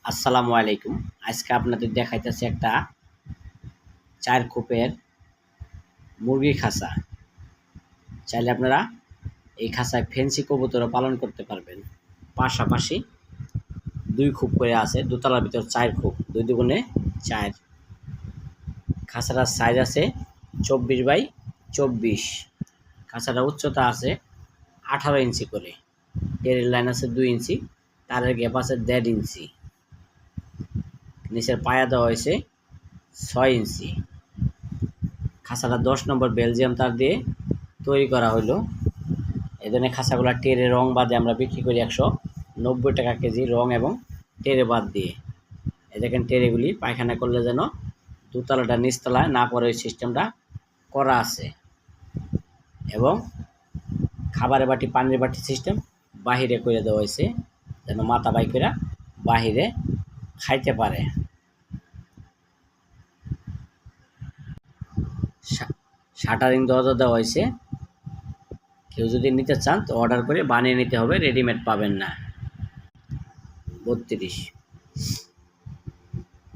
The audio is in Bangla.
আসসালামু আলাইকুম। আজকে আপনাদের দেখাইতেছি একটা 4 খোপের মুরগির খাঁচা। চাইলে আপনারা এই খাঁচায় ফেন্সি কবুতরও পালন করতে পারবেন। পাশাপাশি 2 খোপ করে আছে, দোতলার ভিতর 4 খোপ, 2 দুগুণে 4। খাঁচাটার সাইজ আছে 24x24। খাঁচাটার উচ্চতা আছে 18 ইঞ্চি করে। টেরের লাইন আছে 2 ইঞ্চি, তারের গ্যাপ আছে 1.5 ইঞ্চি। নিচের পায়া দেওয়া হয়েছে 6 ইঞ্চি। খাঁচাটা 10 নম্বর বেলজিয়াম তার দিয়ে তৈরি করা হলো। এই ধরনের খাঁচাগুলো টেরে রং বাদে আমরা বিক্রি করি 190 টাকা কেজি, রং এবং টেরে বাদ দিয়ে। এই দেখেন টেরেগুলি পায়খানা করলে যেন দোতলাটা নিচতলায় না পড়ে ওই সিস্টেমটা করা আছে। এবং খাবারের বাটি, পানির বাটি সিস্টেম বাহিরে করে দেওয়া হয়েছে যেন মাথা বাই করে বাহিরে খাইতে পারে। শাটারিং দরজা দেওয়া হয়েছে। কেউ যদি নিতে চান তো অর্ডার করে বানিয়ে নিতে হবে, রেডিমেড পাবেন না। 32।